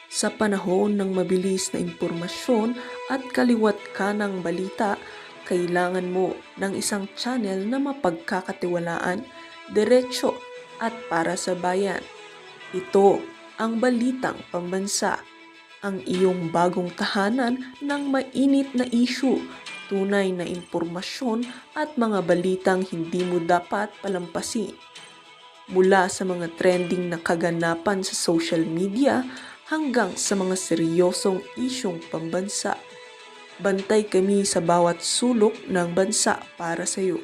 Sa panahon ng mabilis na impormasyon at kaliwat ka ng balita, kailangan mo ng isang channel na mapagkakatiwalaan, diretsyo at para sa bayan. Ito ang Balitang Pambansa, ang iyong bagong tahanan ng mainit na issue, tunay na impormasyon at mga balitang hindi mo dapat palampasin. Mula sa mga trending na kaganapan sa social media hanggang sa mga seryosong isyong pambansa. Bantay kami sa bawat sulok ng bansa para sa iyo.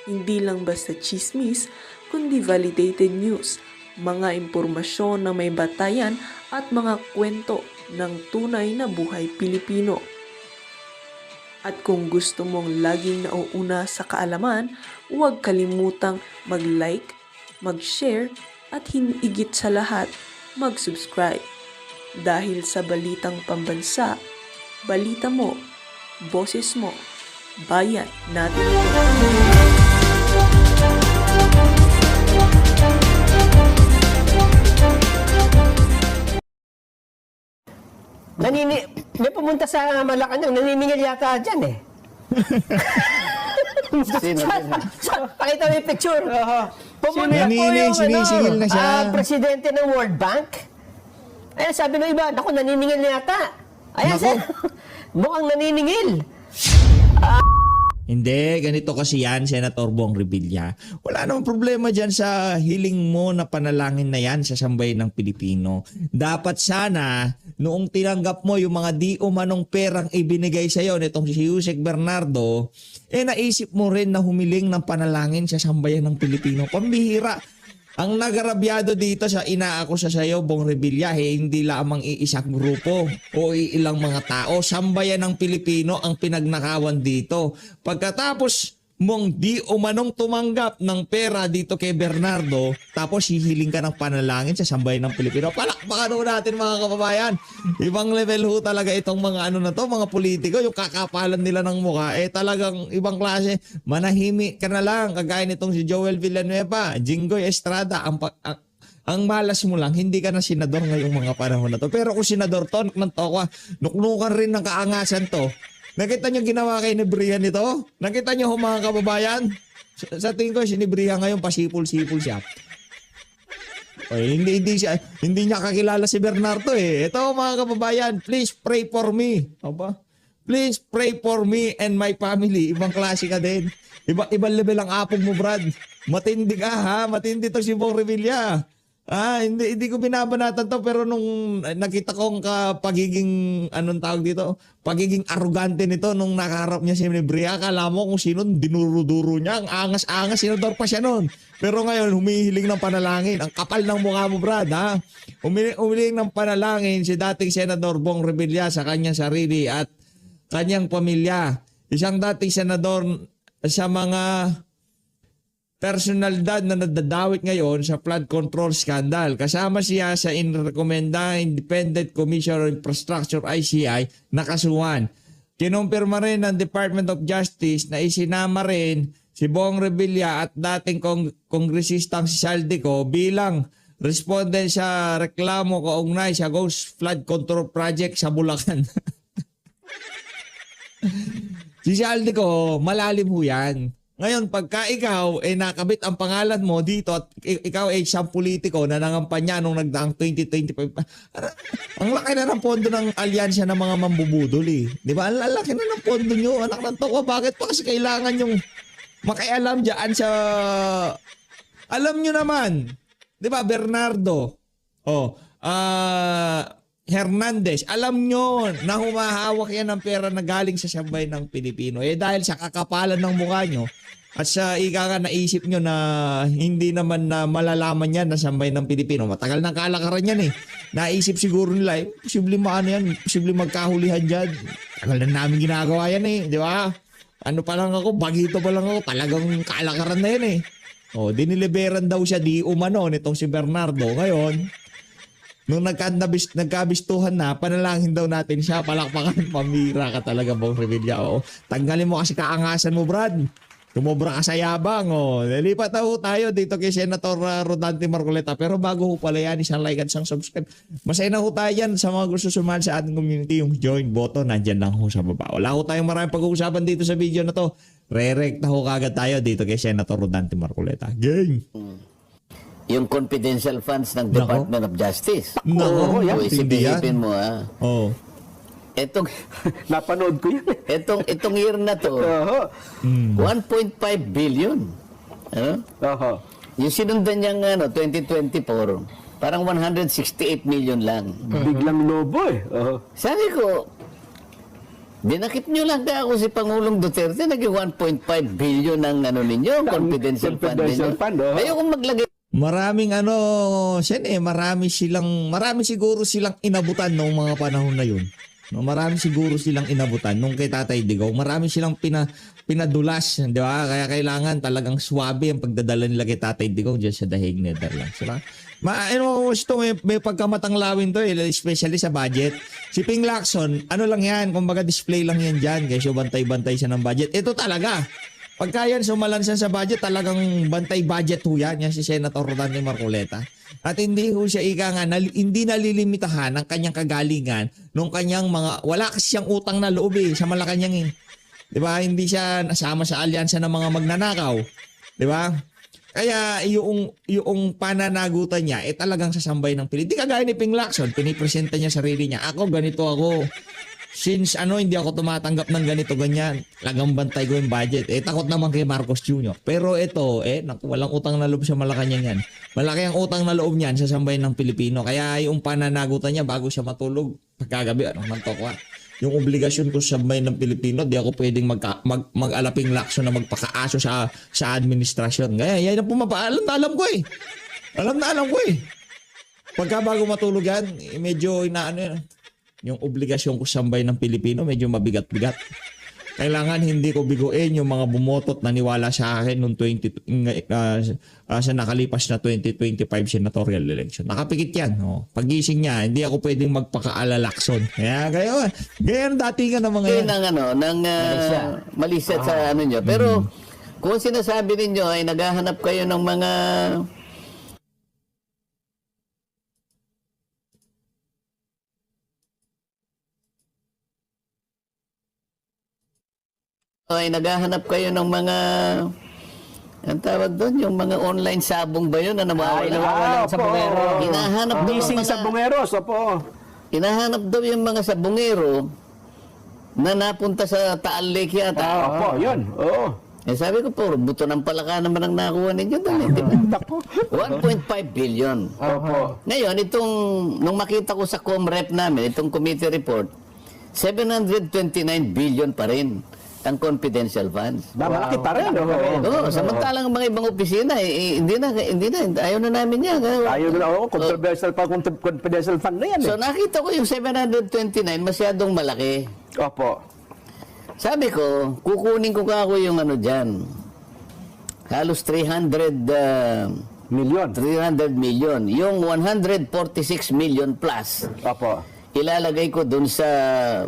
Hindi lang basta chismis, kundi validated news, mga impormasyon na may batayan at mga kwento ng tunay na buhay Pilipino. At kung gusto mong laging nauuna sa kaalaman, huwag kalimutang mag-like, mag-share at higit sa lahat, mag-subscribe. Dahil sa Balitang Pambansa, balita mo, boses mo, bayan natin ito. May pumunta sa Malacanang, naniningil yata dyan eh. Sino? Pakita mo yung picture. Pumunta po yung Sinisingil na siya. presidente ng World Bank. Ay, sabi ng iba, naku, naniningil yata. Ayan, mukhang naniningil. Hindi, ganito kasi yan, Senator Bong Revilla. Wala namang problema dyan sa hiling mo na panalangin na yan sa sambayan ng Pilipino. Dapat sana, noong tinanggap mo yung mga di umanong perang ibinigay sa iyo nitong si Yusek Bernardo, naisip mo rin na humiling ng panalangin sa sambayan ng Pilipino. Pambihira. Ang nagarabyado dito sa inaakusa sa iyo, Bong Revilla, hindi lamang iisang grupo o ilang mga tao. Sambayan ng Pilipino ang pinagnakawan dito. Pagkatapos mong di umanong tumanggap ng pera dito kay Bernardo, tapos hihiling ka ng panalangin sa sambayan ng Pilipino. Palakpakan ho natin mga kababayan. Ibang level ho talaga itong mga mga politiko, yung kakapalan nila ng mukha, talagang ibang klase. Manahimik ka na lang, kagaya nitong si Joel Villanueva, Jinggoy Estrada, ang malas mo lang, hindi ka na senador ngayong mga panahon na to. Pero kung senador to, nuknukan rin ng kaangasan to. Nakita niyo ginawa kay Nebrihan nito? Nakita niyo mga kababayan? Sa tingin ko si Nebrihan ngayon pasipul-sipul siya. Hindi niya kakilala si Bernardo eh. Ito mga kababayan, please pray for me. Aba? Please pray for me and my family. Ibang klase ka din. Ibang level ang apog mo, Brad. Matindi ka ha. Matindi to si Bong Revilla. Hindi ko binabanatan to, pero nung nakita ko ang pagiging pagiging arrogante nito nung nakaharap niya si Nebria, akala mo kung sino dinuruduro niya, ang angas-angas, senador pa siya noon. Pero ngayon humihiling ng panalangin, ang kapal ng mukha mo, Brad, ha. Humihiling ng panalangin si dating Senador Bong Revilla sa kanyang sarili at kanyang pamilya. Isang dating senador sa mga personalidad na nadadawit ngayon sa flood control scandal. Kasama siya sa inirekomenda Independent Commission on Infrastructure ICI na kasuhan. Kinumpirma rin ng Department of Justice na isinama rin si Bong Revilla at dating kongresistang si Saldico bilang respondent sa reklamo kaugnay sa Ghost Flood Control Project sa Bulacan. Si Saldico, malalim ho yan. Ngayon, pagka ikaw nakabit ang pangalan mo dito at ikaw ay isang politiko na nangampanya nung nagdaang 2025, ang laki na ng pondo ng alyansya ng mga mambubudol eh. Di ba? Ang laki na ng pondo nyo. Anak ng toko, bakit pa kasi kailangan yung makialam dyan sa... Alam nyo naman, di ba, Bernardo, Hernandez, alam nyo na humahawak yan ng pera na galing sa sambayan ng Pilipino. Dahil sa kakapalan ng mukha nyo at sa naisip nyo na hindi naman na malalaman yan na sambayan ng Pilipino. Matagal ng kalakaran yan eh. Naisip siguro nila, posible posible magkahulihan dyan. Tagal na namin ginagawa yan eh, di ba? Ano pa lang ako, bagito pa lang ako, talagang kalakaran na yan eh. Diniliberan daw siya di umano nitong si Bernardo. Ngayon, nung nagkabistuhan na, panalangin daw natin siya, palakpakan, pamira ka talaga, Bong Revilla. Tanggalin mo kasi kaangasan mo, Brad. Tumobra ka sa yabang, oh. Lilipat na ho tayo dito kay Senator Rodante Marcoleta. Pero bago ho pala yan, isang like at isang subscribe. Masaya na ho tayo yan sa mga gusto sumali sa ating community. Yung join button, nandyan lang ho sa baba. Wala ho tayong maraming pag-uusapan dito sa video na to. Re-recta ho kagad tayo dito kay Senator Rodante Marcoleta. Gang! Yung confidential funds ng Nako. Department of Justice. Nako, Oo, yan. Tindi yan. isipin mo Oh. Etong, Napanood ko yan. itong year na to, Oho. 1.5 billion. Ano? Oho. Yung sinundan niyang 2024, parang 168 million lang. Biglang lobo eh. Oho. Sabi ko, dinakip niyo lang ka ako si Pangulong Duterte, naging 1.5 billion ng ninyo, confidential fund confidential ninyo. fund, oh. Ayokong maglagay Maraming marami siguro silang inabutan noong mga panahon na yun. No, marami siguro silang inabutan nung kay Tatay Digong. Marami silang pinadulas, di ba? Kaya kailangan talagang swabe ang pagdadala nila kay Tatay Digong diyan sa The Hague, Netherlands. Diba? May pagkamatang lawin to, especially sa budget. Si Ping Lacson, ano lang yan, kumbaga display lang yan dyan, kaya bantay-bantay siya ng budget. Ito talaga, pagka yan sumalansan sa budget, talagang bantay budget ho yan si Senator Rodante Marcoleta. At hindi ho siya hindi nalilimitahan ng kanyang kagalingan nung kanyang wala kasi siyang utang na loob sa Malacanang eh. 'Di ba? Hindi siya nasama sa alyansa ng mga magnanakaw. 'Di ba? Kaya yung pananagutan niya talagang sasambay ng pilit. Di kagaya ni Ping Lacson, pinipresenta niya sarili niya. Ako ganito ako. Since hindi ako tumatanggap ng ganito ganyan, lagang bantay ko yung budget. Takot naman kay Marcos Jr. Pero ito, walang utang na loob sa Malacanang yan. Malaki ang utang na loob niyan sa sambayan ng Pilipino. Kaya yung pananagutan niya bago siya matulog, pagkagabi, yung obligasyon ko sa sambayan ng Pilipino, di ako pwedeng mag-alaping lakso na magpakaaso sa administrasyon. Kaya yan ang pumapaalam na alam ko eh. Alam ko eh. Pagka bago matulog yan, medyo yung obligasyon ko sa sambayan ng Pilipino, medyo mabigat-bigat. Kailangan hindi ko biguin yung mga bumotot naniwala sa akin noong sa nakalipas na 2025 senatorial election. Nakapikit yan. Pagising niya, hindi ako pwedeng magpakaalalakson. Kaya ang datingan ng mga yan. ng Malaysia sa nyo. Pero kung sinasabi ninyo ay naghahanap kayo ng mga ang tawag doon, yung mga online sabong ba yun na nawawala? Sa bungero. Hinahanap daw Missing mga- sa bungeros. Opo. Hinahanap daw yung mga sabongero na napunta sa Taal Lake yata. Opo, yun. Oo. Sabi ko po, buto ng palaka naman ang nakuha ninyo doon. Di ba? Naku. 1.5 billion. Opo. Ngayon, nung makita ko sa COMREP namin, itong committee report, 729 billion pa rin ang confidential funds. Malaki pa rin. Oo, samantalang mga ibang opisina, hindi na, ayaw na namin yan. Ayaw na ako, confidential fund na yan. So nakita ko yung 729, masyadong malaki. Opo. Sabi ko, kukunin ko ako yung dyan. Halos 300 million. Yung 146 million plus. Opo. Ilalagay ko dun sa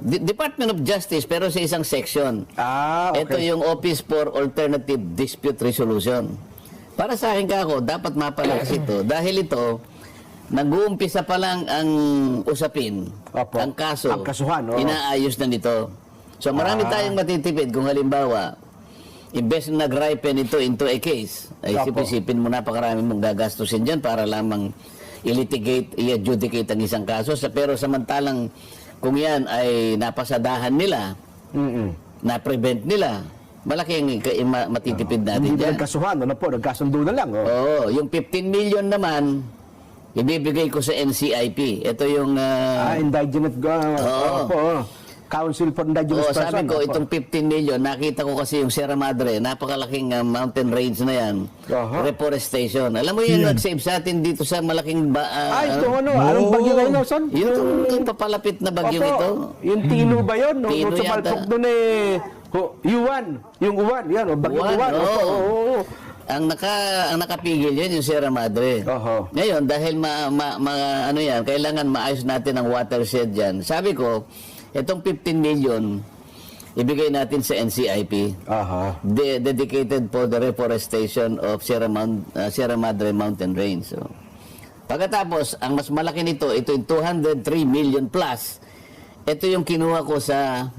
Department of Justice pero sa isang section. Okay. Ito yung Office for Alternative Dispute Resolution. Para sa akin kako, dapat mapalakas ito. Dahil ito, nag-uumpisa pa lang ang usapin. Opo. Ang kaso. Ang kasuhan, oo. Inaayos na nito. So marami tayong matitipid kung halimbawa, imbes na nag-ripen ito into a case, ay Opo. isipin mo napakarami mong gagastusin dyan para lamang i-adjudicate ang isang kaso. Pero samantalang kung yan ay napasadahan nila, na-prevent nila, malaki ang matitipid natin Hindi dyan. nagkasuhan. Nagkasundo na lang. Oo, yung 15 million naman, ibibigay ko sa NCIP. Ito yung... Indigenous. Opo. Council for Indigenous Person. sabi ko, Opo. itong 15 million, nakita ko kasi yung Sierra Madre, napakalaking mountain range na yan. Reforestation. Alam mo yun, nag-save sa atin dito sa malaking... Ito anong bagyo kayo, Nelson? Yung papalapit na bagyong ito. Yung Tino ba yun? Tino Sa yata. Palpok doon Yuan. Yung Uwan. Yan, bagyo Uwan, Uwan. oo. Oo. Ang nakapigil yun yung Sierra Madre. Oho. Ngayon, dahil kailangan maayos natin ang watershed dyan. Sabi ko, itong 15 million, ibigay natin sa NCIP. Aha. Dedicated for the reforestation of Sierra Madre Mountain Range. So, pagkatapos, ang mas malaki nito, ito yung 203 million plus. Ito yung kinuha ko sa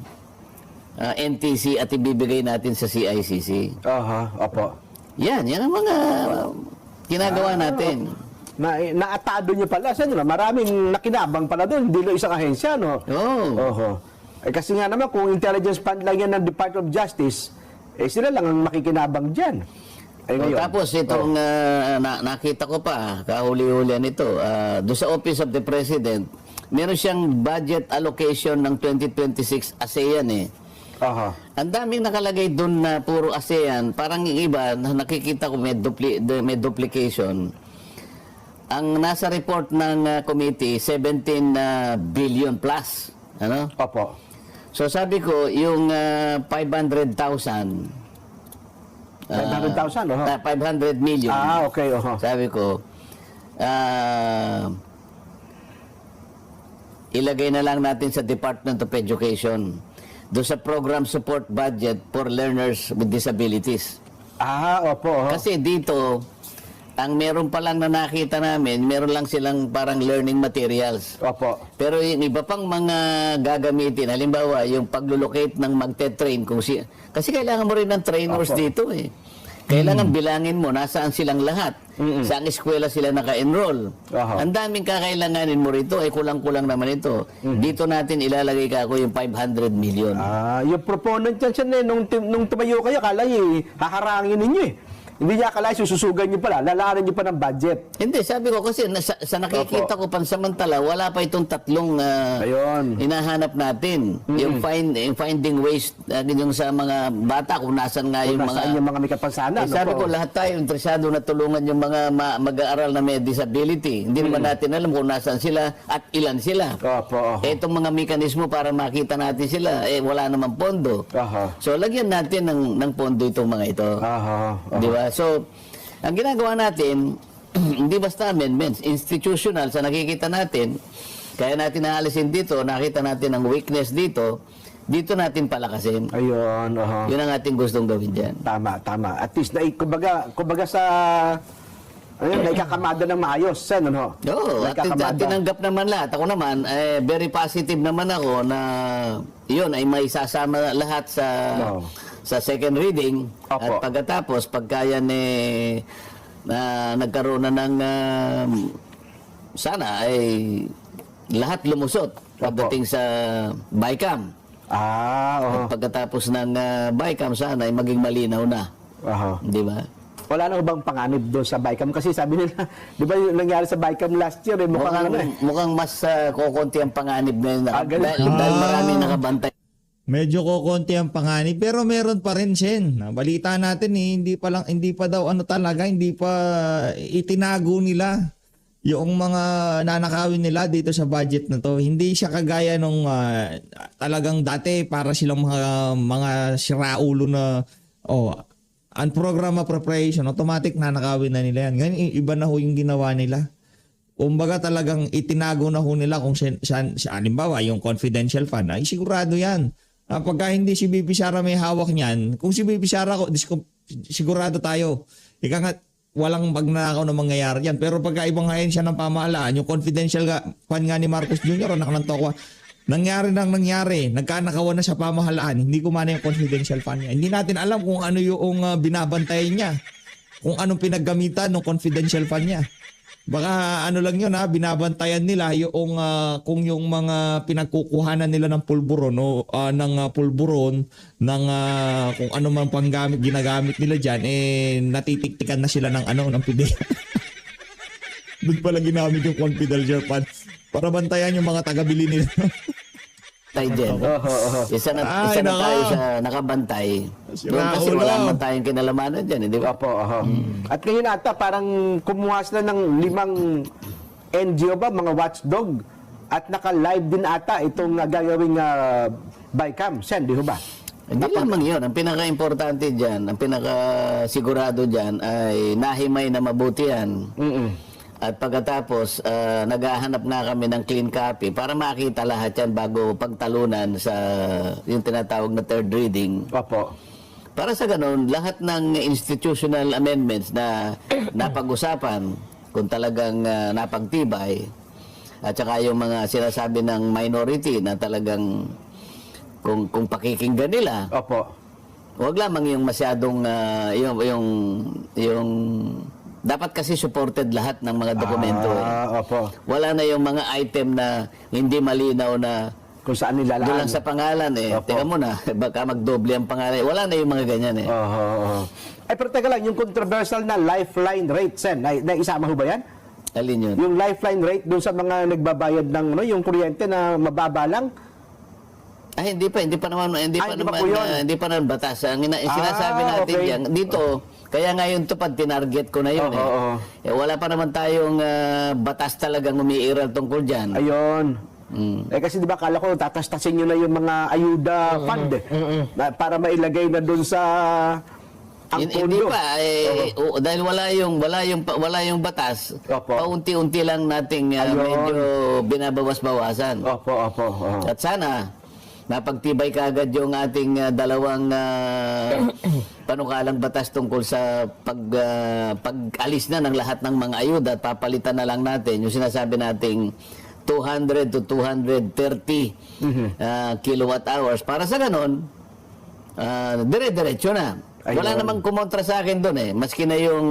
NTC at ibibigay natin sa CICC. Aha, opo. Yan ang mga ginagawa natin. Naatado niyo pala. Saan maraming nakinabang pala doon. Hindi lang isang ahensya, no? Oo. Oho. Kasi nga naman, kung intelligence fund lang yan ng Department of Justice, sila lang ang makikinabang dyan. Ngayon. Tapos itong nakita ko pa, kahuli-hulian ito, doon sa Office of the President, meron siyang budget allocation ng 2026 ASEAN eh. Aha. Ang daming nakalagay doon na puro ASEAN, parang yung iba, nakikita ko may duplication. Ang nasa report ng committee, 17 billion plus. Ano? Opo. So sabi ko, yung 500,000, 500,000, oho. 500 million. Okay, oho. Sabi ko, ilagay na lang natin sa Department of Education do sa program support budget for learners with disabilities. Opo, oho. Kasi dito, ang meron pa lang na nakita namin, meron lang silang parang learning materials. Opo. Pero yung iba pang mga gagamitin, halimbawa, yung paglulocate ng magte-train, kasi kailangan mo rin ng trainers Opo. dito eh. Kailangan bilangin mo nasaan silang lahat. Saan eskwela sila naka-enroll. Aha. Ang daming kakailanganin mo rito, kulang-kulang naman ito. Dito natin ilalagay ka ako yung 500 million. Yung proponent yan siya, nung tumayo kayo, kala haharangin ninyo eh. Hindi niya akala sususugan niyo pala, lalaanan niyo pa ng budget. Hindi, sabi ko kasi sa nakikita ko pansamantala, wala pa itong tatlong Ayun. hinahanap natin. Yung finding ways yung sa mga bata kung nasan nga yung Nasaan mga... yung mga may kapansanan. sabi ko, lahat tayo interesado na tulungan yung mga mag-aaral na may disability. Hindi naman natin alam kung nasan sila at ilan sila. Opo, oho. Itong mga mekanismo para makita natin sila, wala namang pondo. Aha. So, lagyan natin ng pondo itong mga ito. Aha. Di ba? So, ang ginagawa natin, hindi basta amendments, institutional sa nakikita natin, kaya natin naalisin dito, nakita natin ang weakness dito natin palakasin. Ayun, aha. Yun ang ating gustong gawin dyan. Tama, tama. At least, kumbaga sa... naikakamada ng maayos. Sen, ano? Oo, at tinanggap naman lahat. Ako naman, very positive naman ako na yun ay may sasama lahat sa second reading. Opo. At pagkatapos, pagka yan nagkaroon na ng sana ay lahat lumusot pagdating sa BICAM. Oho. At pagkatapos ng BICAM, sana ay maging malinaw na. Aha. Di ba? Wala na bang panganib doon sa BICAM? Kasi sabi nila, di ba yung nangyari sa BICAM last year, Mukhang mas kukunti ang panganib na yun. Galing. Dahil maraming nakabantay. Medyo kokonti ang panganib pero meron pa rin Sen. Balita natin hindi pa daw hindi pa itinago nila yung mga nanakawin nila dito sa budget na to. Hindi siya kagaya nung talagang dati para silang mga siraulo na ang program appropriation automatic nanakawin na nila yan. Ngayon iba na ho yung ginawa nila. Kumbaga talagang itinago na ho nila kung halimbawa yung confidential fund ay sigurado yan. Pagka hindi si BP Sara may hawak niyan, kung si BP Sara sigurado tayo. Ika nga, walang magnanakaw na mangyayari yan. Pero pagka ibang ahensya ng pamahalaan, yung confidential fund nga ni Marcos Jr. o nakanantokwa, nangyari, nagkanakawan na sa pamahalaan, hindi kumana yung confidential fund niya. Hindi natin alam kung ano yung binabantayan niya, kung anong pinaggamitan ng confidential fund niya. Baka lang yun binabantayan nila yung kung yung mga pinagkukuhanan nila ng pulburon pulburon ng kung ano man ginagamit nila diyan natitiktikan na sila ng ng PDEA. Doon pala ginamit yung confidential fund para bantayan yung mga taga-bili nila. Isa na tayo sa nakabantay. Doon kasi wala naman tayong kinalamanan dyan, di ba? Opo, At ngayon ata, parang kumuha sila ng 5 NGO ba, mga watchdog, at naka-live din ata itong gagawing BICAM. Sen, di ba? Hindi lamang yun. Ang pinaka-importante dyan, ang pinaka-sigurado dyan ay nahimay na mabuti yan. At pagkatapos, naghahanap nga kami ng clean copy para makita lahat yan bago pagtalunan sa yung tinatawag na third reading. Opo. Para sa ganun, lahat ng institutional amendments na napag-usapan, kung talagang napagtibay, at saka yung mga sinasabi ng minority na talagang kung pakikinggan nila, Opo. wag lamang yung masyadong yung dapat kasi supported lahat ng mga dokumento. Opo. Wala na yung mga item na hindi malinaw na Kung saan nilalaan. doon lang sa pangalan Opo. Teka muna, baka magdoble ang pangalan. Wala na yung mga ganyan Oho. Pero teka lang, yung controversial na lifeline rate, Sen, na isama ho ba yan? Alin yun? Yung lifeline rate doon sa mga nagbabayad ng yung kuryente na mababa lang? Ay, hindi pa naman Hindi pa po yun. batas. Ang sinasabi natin okay. yan, dito, kaya ngayon to pag tinarget ko na yun Oo. Wala pa naman tayong batas talagang umiiral tungkol dyan. Ayun. Mm. Kasi di ba kala ko tatastasin nyo na yung mga ayuda fund para mailagay na doon sa ang Hindi pondo. pa dahil wala yung batas. Opo. Paunti-unti lang nating Ayun. medyo binabawas-bawasan. Opo. At sana napagtibay kaagad yung ating dalawang panukalang batas tungkol sa pag-alis na ng lahat ng mga ayuda at papalitan na lang natin yung sinasabi nating 200 to 230 kilowatt hours. Para sa ganon, dire-diretso na. Wala Ayun. namang kumontra sa akin doon Maski na yung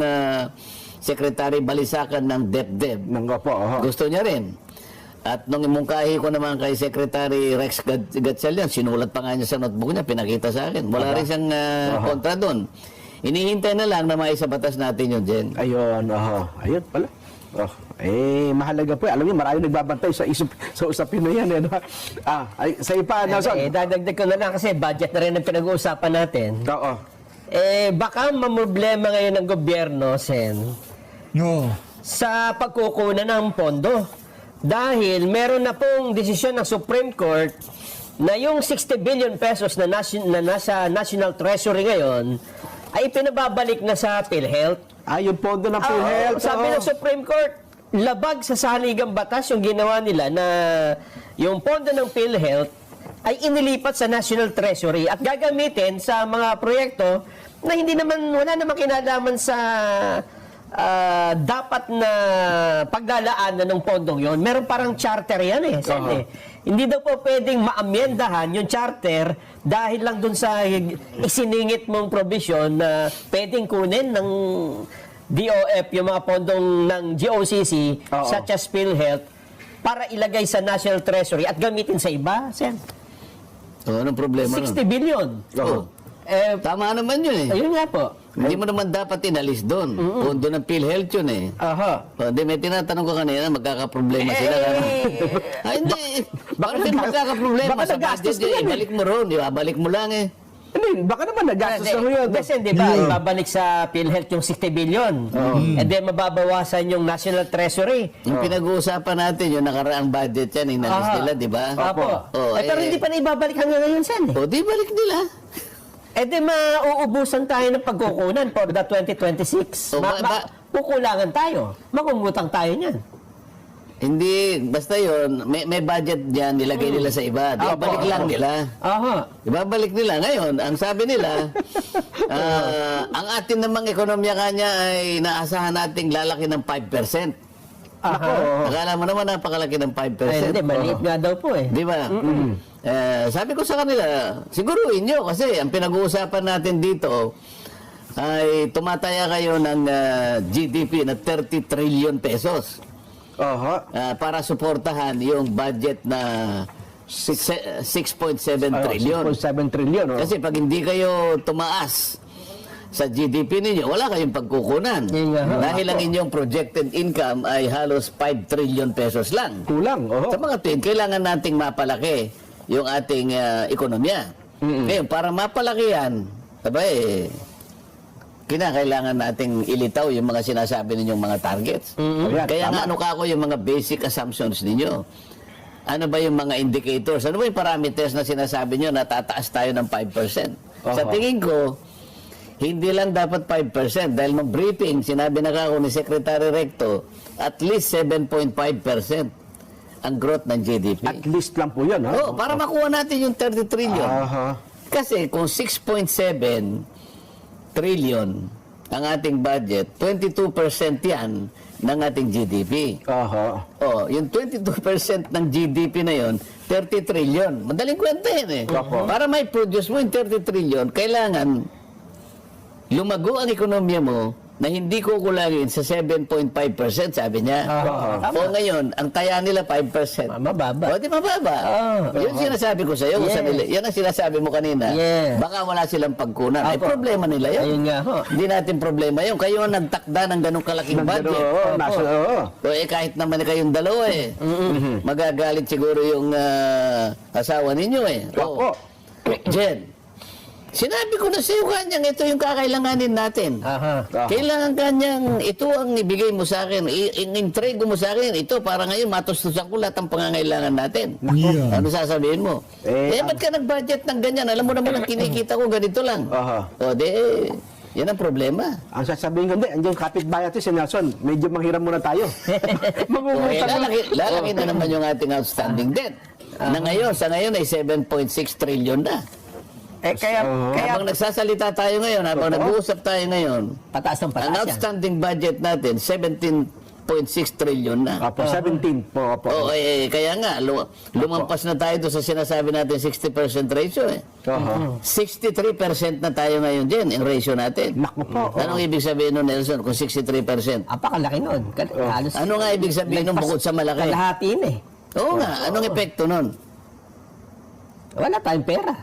Secretary Balisacan ng DepDep. Opo. Gusto niya rin. At nung imungkahi ko naman kay Secretary Rex Gatchalian, sinulat pa nga niya sa notebook niya, pinakita sa akin. Wala rin siyang kontra doon. Inihintay na lang na maisabatas natin yun, Jen. Ayun. Ayun pala. Mahalaga po. Alam niyo, marami nagbabantay sa usapin na yan. Sa ipa, Nelson. Dadagdag ko na lang kasi budget na rin ang pinag-uusapan natin. Oo. Baka mamroblema ngayon ng gobyerno, Sen, No. sa pagkukunan ng pondo. Dahil meron na pong desisyon ng Supreme Court na yung 60 billion pesos na nasa National Treasury ngayon ay pinababalik na sa PhilHealth. Yung pondo ng PhilHealth. Sabi ng Supreme Court, labag sa saligang batas yung ginawa nila na yung pondo ng PhilHealth ay inilipat sa National Treasury at gagamitin sa mga proyekto na wala namang kinalaman sa dapat na paglalaanan ng pondong yon. Meron parang charter yan Sen, Hindi daw po pwedeng maamyendahan yung charter dahil lang dun sa isiningit mong provision na pwedeng kunin ng DOF yung mga pondong ng GOCC such as PhilHealth para ilagay sa National Treasury at gamitin sa iba, Sen. Anong problema 60 billion. Tama naman yun Ayun nga po. Hindi mo naman dapat inalis doon. Pondo ng PhilHealth yun Hindi, may tinatanong ko kanina, magkakaproblema sila. Hindi. Bakit magkakaproblema? baka Sa nagastos budget, na yan ibalik mo ron. Ibalik mo lang Baka naman nagastos na ho yun. Kasi di ba, ibabalik sa PhilHealth yung 60 billion. And then mababawasan yung National Treasury. Yung pinag-uusapan natin, yung nakaraang budget yan, inalis nila, di ba? Opo. Pero hindi pa na ibabalik hanggang ngayon, Sen. Di balik nila. Di mauubusan tayo ng pagkukunan for the 2026. Kukulangan tayo. Mangungutang tayo niyan. Hindi, basta yun, may budget dyan, nilagay nila sa iba. Di balik lang nila. Ibabalik nila. Ngayon, ang sabi nila, ang atin namang ekonomiya kanya ay naasahan nating lalaki ng 5%. Akala mo naman napakalaki ng 5%. Hindi, maliit nga daw po Di ba? Sabi ko sa kanila, siguruhin nyo kasi ang pinag-uusapan natin dito ay tumataya kayo ng GDP na 30 trillion pesos para suportahan yung budget na 6.7 trillion. 6.7 trillion. Kasi pag hindi kayo tumaas sa GDP ninyo, wala kayong pagkukunan. Dahil ang inyong projected income ay halos 5 trillion pesos lang. Kulang. Sa mga tuwing, kailangan nating mapalaki yung ating ekonomiya. Ngayon, para mapalaki yan, kinakailangan nating ilitaw yung mga sinasabi ninyong mga targets. Kaya nga, ano kako yung mga basic assumptions ninyo? Ano ba yung mga indicators? Ano ba yung parameters na sinasabi nyo na tataas tayo ng 5%? Sa tingin ko, hindi lang dapat 5%. Dahil nung briefing, sinabi na ako ni Secretary Recto, at least 7.5% ang growth ng GDP. At least lang po yun, ha? Oh, para makuha natin yung 30 trillion. Aha. Kasi kung 6.7 trillion ang ating budget, 22% yan ng ating GDP. Aha. Oh, yung 22% ng GDP na yon, 30 trillion. Madaling kwentahin eh. Para may produce mo yung 30 trillion, kailangan lumago ang ekonomiya mo na hindi kukulangin sa 7.5%, sabi niya. O ngayon, ang taya nila 5%. Mababa. O, di mababa. Yun sinasabi ko sa iyo. Yan ang sinasabi mo kanina. Yes. Baka wala silang pagkunan. Ay, problema nila yun. Ayun nga ho. Hindi natin problema yun. Kayo ang nagtakda ng ganong kalaking budget. O kahit naman kayong dalawa eh. Magagalit siguro yung asawa ninyo eh. Opo. Jen, sinabi ko na sa iyo kanyang ito yung kakailanganin natin. Kailangan kanyang ito ang ibigay mo sa akin, in-entrego mo sa akin, ito para ngayon matustusan ko lahat ng pangangailangan natin. Yeah. Ano sasabihin mo? Ba't ka nag-budget ng ganyan? Alam mo naman ang kinikita ko ganito lang. O yan ang problema. Ang sasabihin ko, hindi, andiyan kapitbahay natin si Nelson, medyo manghiram muna tayo. Lalaki na naman yung ating outstanding debt. Na ngayon, sa ngayon ay 7.6 trillion na. Kaya Habang nagsasalita tayo ngayon, habang nag-uusap tayo ngayon, pataas ng ang pataas yan. outstanding budget natin, 17.6 trillion na. Opo, 17 po. Opo. Kaya nga, lumampas na tayo doon sa sinasabi natin 60% ratio eh. 63% na tayo ngayon dyan, yung ratio natin. Naku po. Anong ibig sabihin nun, Nelson, kung 63%? Apakalaki nun. Halos Ano nga ibig sabihin nun bukod sa malaki? kalahatiin eh. Oo nga, anong epekto nun? Wala tayong pera.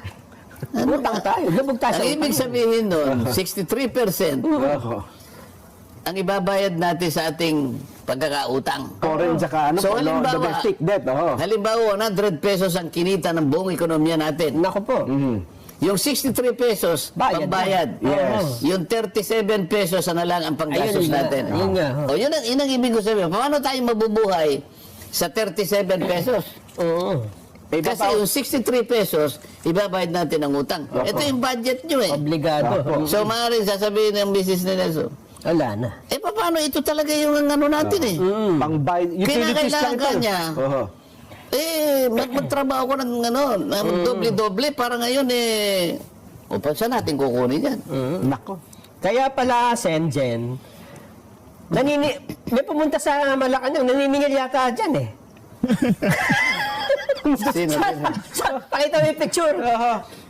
Utang tayo. Lubog tayo sa Ang ibig utang. sabihin nun, 63% Oho. ang ibabayad natin sa ating pagkakautang. Foreign tsaka So, halimbawa, domestic debt. Halimbawa, 100 pesos ang kinita ng buong ekonomiya natin. Naku po. Yung 63 pesos, Bayad pambayad. na. Yes. Yung 37 pesos na lang ang panggastos Ayun nga, natin. yun nga. O, yun ang ibig ko sabihin. Paano tayo mabubuhay sa 37 pesos? Oo. Kasi yung 63 pesos, ibabayad natin ang utang. Ito yung budget nyo eh. Obligado. So, maaaring sasabihin ng business na Nelson, Wala na. paano ito talaga yung ano natin eh? Pang-buy, utilities lang Kinakailangan ito. kanya. Oho. Magtrabaho ko ng doble-doble para ngayon o pa saan natin kukunin yan? Nako. Kaya pala, Senjen, may pumunta sa Malacanang, naniningil yata dyan eh. Sino? Pakita mo yung picture.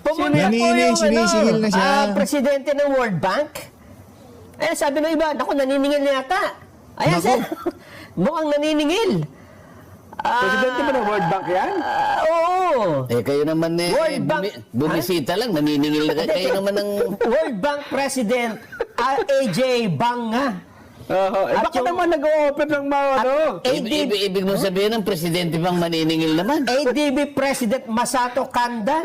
Pumunta po yung Sinisigil na siya. presidente ng World Bank. Ay, sabi ng iba, naku, naniningil na yata. Ayan, Naku. sir. Mukhang naniningil. Presidente ba ng World Bank yan? Oo. Kayo naman World Bank. bumisita lang, naniningil na kayo naman ng... World Bank President AJ Banga. At Baka yung- naman nag-o-open ng mga ano. Ibig mo sabihin ng presidente bang maniningil naman? ADB President Masato Kanda.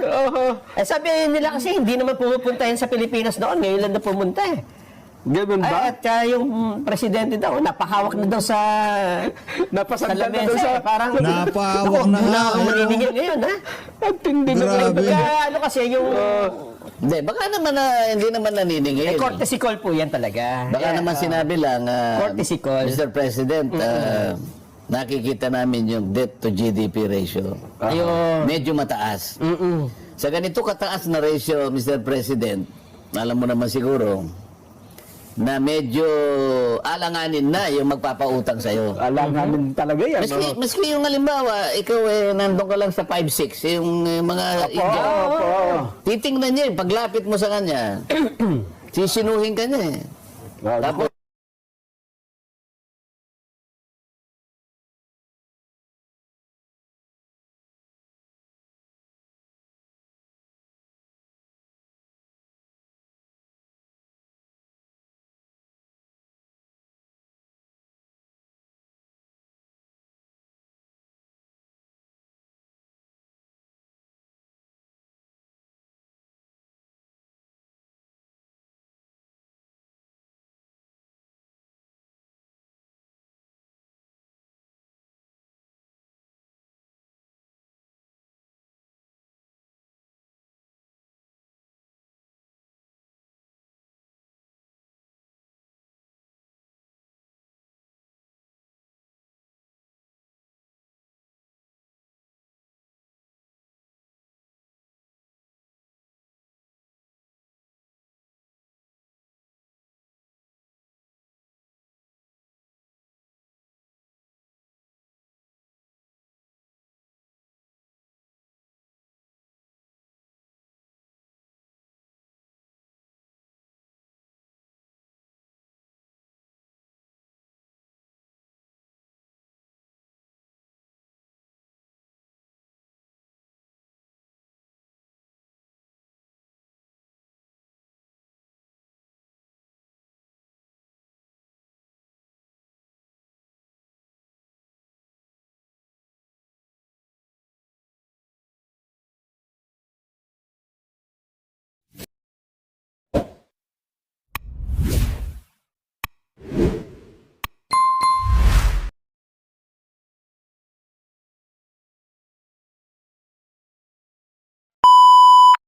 Sabi nila kasi hindi naman pumupunta yan sa Pilipinas noon. Ngayon lang na pumunta eh. Ganun ba? At yung presidente daw, napahawak na daw sa Napasagdan na doon lamesa. sa... Parang Napahawak na Wala ha. akong maniningil ngayon ha. Ang tindi na Grabe. Kaya ano kasi yung Hindi, baka naman hindi naman naniningil. courtesy call po yan talaga. Baka naman sinabi lang, Courtesy call. Mr. President, nakikita namin yung debt to GDP ratio. Ayun. Medyo mataas. Sa ganito kataas na ratio, Mr. President, alam mo naman siguro, na medyo alanganin na yung magpapautang sa'yo. Alanganin talaga yan. Maski yung halimbawa, ikaw nandun ka lang sa 5'6", yung mga Indian. Titingnan niya, paglapit mo sa kanya, sisinuhin ka niya eh. Tapos